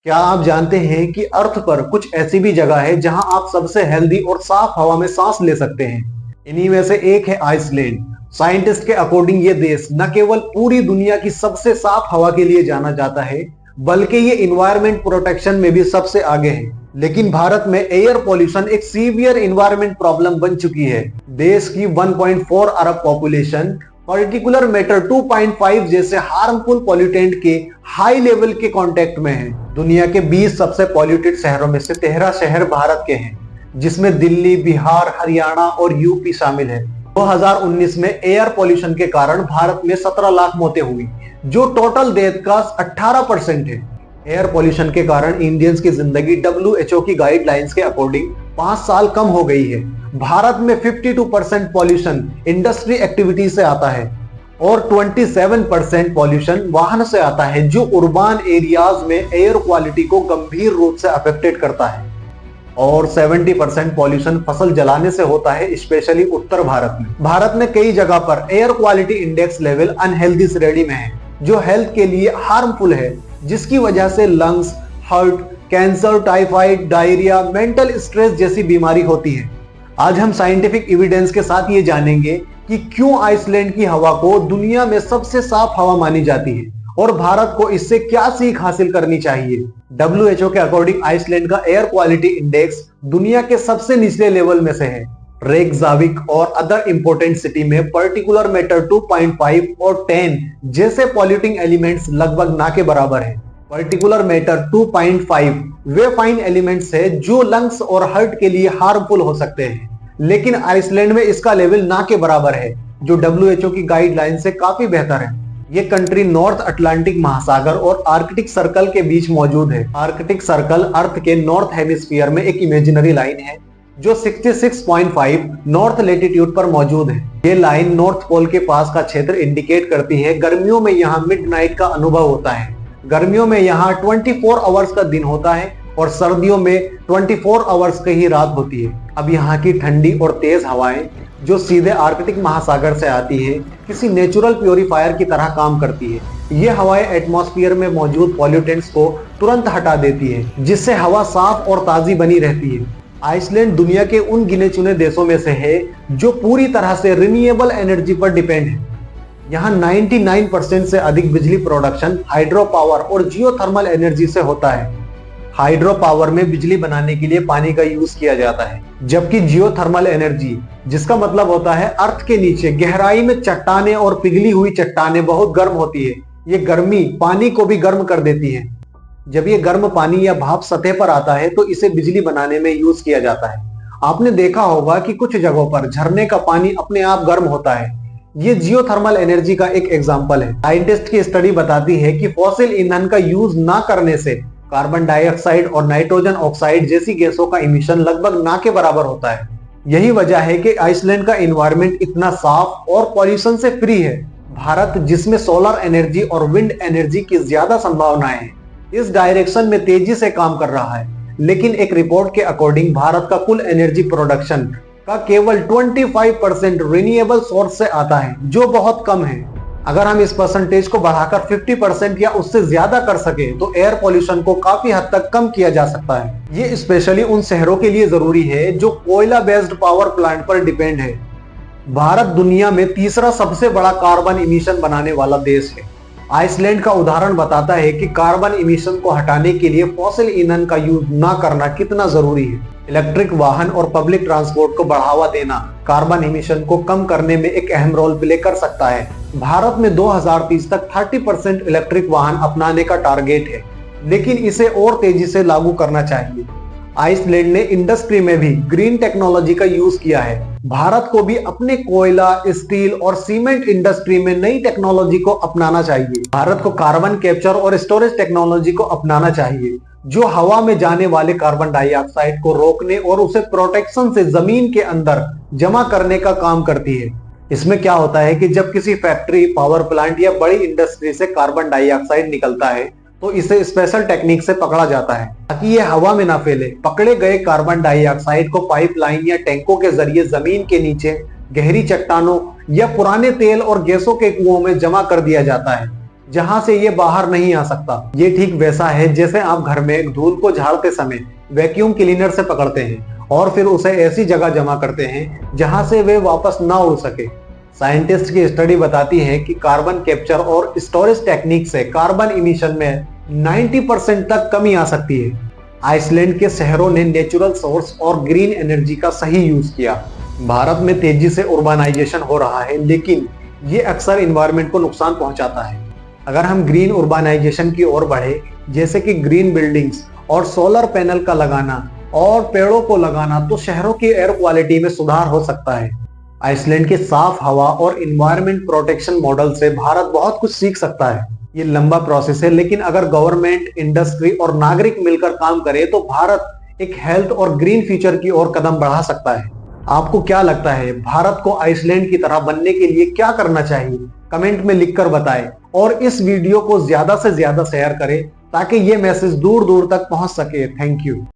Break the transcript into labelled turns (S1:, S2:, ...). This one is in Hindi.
S1: क्या आप जानते हैं कि अर्थ पर कुछ ऐसी भी जगह है जहां आप सबसे हेल्दी और साफ हवा में सांस ले सकते हैं। इन्हीं में से एक है आइसलैंड। साइंटिस्ट के अकॉर्डिंग ये देश न केवल पूरी दुनिया की सबसे साफ हवा के लिए जाना जाता है, बल्कि ये इन्वायरमेंट प्रोटेक्शन में भी सबसे आगे है। लेकिन भारत में एयर पॉल्यूशन एक सीवियर इन्वायरमेंट प्रॉब्लम बन चुकी है। देश की 1.4 अरब पॉपुलेशन पर्टिकुलर मैटर 2.5 जैसे हार्मफुल पॉल्यूटेंट के हाई लेवल के कांटेक्ट में है। दुनिया के 20 सबसे पॉल्यूटेड शहरों में से 13 शहर भारत के हैं, जिसमें दिल्ली, बिहार, हरियाणा और यूपी शामिल है। 2019 में एयर पॉल्यूशन के कारण भारत में 17 लाख मौतें हुई, जो टोटल डेथ का 18% है। एयर पॉल्यूशन के कारण इंडियंस की जिंदगी WHO की गाइडलाइंस के अकॉर्डिंग 5 साल कम हो गई है। भारत में 52% पॉल्यूशन इंडस्ट्री एक्टिविटी से आता है और 27% पॉल्यूशन वाहन से आता है, जो उर्बान एरियाज में एयर क्वालिटी को गंभीर रूप से अफेक्टेड करता है। और 70% पॉल्यूशन फसल जलाने से होता है, स्पेशली उत्तर भारत में। भारत में कई जगह पर air quality index level unhealthy श्रेणी में है, जो हेल्थ के लिए हार्मफुल है, जिसकी वजह से lungs, heart, cancer, typhoid, diarrhoea, mental stress जैसी बीमारी होती है। आज हम साइंटिफिक एविडेंस के साथ ये जानेंगे कि क्यों आइसलैंड की हवा को दुनिया में सबसे साफ हवा मानी जाती है और भारत को इससे क्या सीख हासिल करनी चाहिए। WHO के अकॉर्डिंग आइसलैंड का एयर क्वालिटी इंडेक्स दुनिया के सबसे निचले लेवल में से है। रेकजाविक और अदर इंपोर्टेंट सिटी में पर्टिकुलर मैटर 2.5 और 10 जैसे पॉल्यूटिंग एलिमेंट्स लगभग ना के बराबर है। पर्टिकुलर मैटर 2.5 वे फाइन एलिमेंट्स है जो लंग्स और हार्ट के लिए हार्मफुल हो सकते हैं, लेकिन आइसलैंड में इसका लेवल ना के बराबर है, जो WHO की गाइडलाइन से काफी बेहतर है। ये कंट्री नॉर्थ अटलांटिक महासागर और आर्कटिक सर्कल के बीच मौजूद है। आर्कटिक सर्कल अर्थ के नॉर्थ हेमिस्फीयर में एक इमेजिनरी लाइन है, जो 66.5 नॉर्थ लेटीट्यूड पर मौजूद है। ये लाइन नॉर्थ पोल के पास का क्षेत्र इंडिकेट करती है। गर्मियों में यहाँ मिडनाइट का अनुभव होता है। गर्मियों में यहाँ 24 आवर्स का दिन होता है और सर्दियों में 24 आवर्स की ही रात होती है। अब यहाँ की ठंडी और तेज हवाएं, जो सीधे आर्कटिक महासागर से आती है, किसी नेचुरल प्योरीफायर की तरह काम करती है। ये हवाएं एटमॉस्फेयर में मौजूद पॉल्यूटेंट्स को तुरंत हटा देती है, जिससे हवा साफ और ताजी बनी रहती है। आइसलैंड दुनिया के उन गिने चुने देशों में से है जो पूरी तरह से रिन्यूएबल एनर्जी पर डिपेंड है। यहाँ 99% से अधिक बिजली प्रोडक्शन हाइड्रो पावर और जियोथर्मल एनर्जी से होता है। हाइड्रो पावर में बिजली बनाने के लिए पानी का यूज किया जाता है, जबकि जियोथर्मल एनर्जी, जिसका मतलब होता है अर्थ के नीचे गहराई में चट्टानें और पिघली हुई चट्टानें बहुत गर्म होती है। ये गर्मी पानी को भी गर्म कर देती है। जब ये गर्म पानी या भाप सतह पर आता है तो इसे बिजली बनाने में यूज किया जाता है। आपने देखा होगा कि कुछ जगहों पर झरने का पानी अपने आप गर्म होता है। ये जियोथर्मल एनर्जी का एक एग्जांपल है। साइंटिस्ट की स्टडी बताती है कि फॉसिल ईंधन का यूज ना करने से कार्बन डाइऑक्साइड और नाइट्रोजन ऑक्साइड जैसी गैसों का इमिशन लगभग ना के बराबर होता है। यही वजह है कि आइसलैंड का एनवायरनमेंट इतना साफ और पॉल्यूशन से फ्री है। भारत, जिसमें सोलर एनर्जी और विंड एनर्जी की ज्यादा संभावनाएं हैं, इस डायरेक्शन में तेजी से काम कर रहा है। लेकिन एक रिपोर्ट के अकॉर्डिंग भारत का कुल एनर्जी प्रोडक्शन का केवल 25% रिन्यूएबल सोर्स से आता है, जो बहुत कम है। अगर हम इस परसेंटेज को बढ़ाकर 50% या उससे ज्यादा कर सके तो एयर पॉल्यूशन को काफी हद तक कम किया जा सकता है। ये स्पेशली उन शहरों के लिए जरूरी है जो कोयला बेस्ड पावर प्लांट पर डिपेंड है। भारत दुनिया में तीसरा सबसे बड़ा कार्बन इमिशन बनाने वाला देश है। आइसलैंड का उदाहरण बताता है कि कार्बन इमिशन को हटाने के लिए फॉसिल ईंधन का यूज ना करना कितना जरूरी है। इलेक्ट्रिक वाहन और पब्लिक ट्रांसपोर्ट को बढ़ावा देना कार्बन इमिशन को कम करने में एक अहम रोल प्ले कर सकता है। भारत में 2030 तक 30% इलेक्ट्रिक वाहन अपनाने का टारगेट है, लेकिन इसे और तेजी से लागू करना चाहिए। आइसलैंड ने इंडस्ट्री में भी ग्रीन टेक्नोलॉजी का यूज किया है। भारत को भी अपने कोयला, स्टील और सीमेंट इंडस्ट्री में नई टेक्नोलॉजी को अपनाना चाहिए। भारत को कार्बन कैप्चर और स्टोरेज टेक्नोलॉजी को अपनाना चाहिए, जो हवा में जाने वाले कार्बन डाइऑक्साइड को रोकने और उसे प्रोटेक्शन से जमीन के अंदर जमा करने का काम करती है। इसमें क्या होता है कि जब किसी फैक्ट्री, पावर प्लांट या बड़ी इंडस्ट्री से कार्बन डाइऑक्साइड निकलता है तो इसे स्पेशल टेक्निक से पकड़ा जाता है ताकि ये हवा में ना फैले। पकड़े गए कार्बन डाइऑक्साइड को पाइपलाइन या टैंकों के जरिए जमीन के नीचे गहरी चट्टानों या पुराने तेल और गैसों के कुओं में जमा कर दिया जाता है। जहां से ये बाहर नहीं आ सकता। ये ठीक वैसा है जैसे आप घर में धूल को झाड़ते समय वैक्यूम क्लीनर से पकड़ते हैं और फिर उसे ऐसी जगह जमा करते हैं जहां से वे वापस ना उड़ सके। साइंटिस्ट की स्टडी बताती है कि कार्बन कैप्चर और स्टोरेज टेक्निक से कार्बन इमिशन में 90% तक कमी आ सकती है। आइसलैंड के शहरों ने नेचुरल सोर्स और ग्रीन एनर्जी का सही यूज किया। भारत में तेजी से उर्बानाइजेशन हो रहा है, लेकिन ये अक्सर इन्वायरमेंट को नुकसान पहुंचाता है। अगर हम ग्रीन उर्बानाइजेशन की ओर बढ़े, जैसे कि ग्रीन बिल्डिंग्स और सोलर पैनल का लगाना और पेड़ों को लगाना, तो शहरों की एयर क्वालिटी में सुधार हो सकता है। आइसलैंड के साफ हवा और इन्वायरमेंट प्रोटेक्शन मॉडल से भारत बहुत कुछ सीख सकता है। ये लंबा प्रोसेस है, लेकिन अगर गवर्नमेंट, इंडस्ट्री और नागरिक मिलकर काम करे तो भारत एक हेल्थ और ग्रीन फ्यूचर की ओर कदम बढ़ा सकता है। आपको क्या लगता है, भारत को आइसलैंड की तरह बनने के लिए क्या करना चाहिए? कमेंट में लिखकर बताएं और इस वीडियो को ज्यादा से ज्यादा शेयर करें ताकि ये मैसेज दूर दूर तक पहुंच सके। Thank you.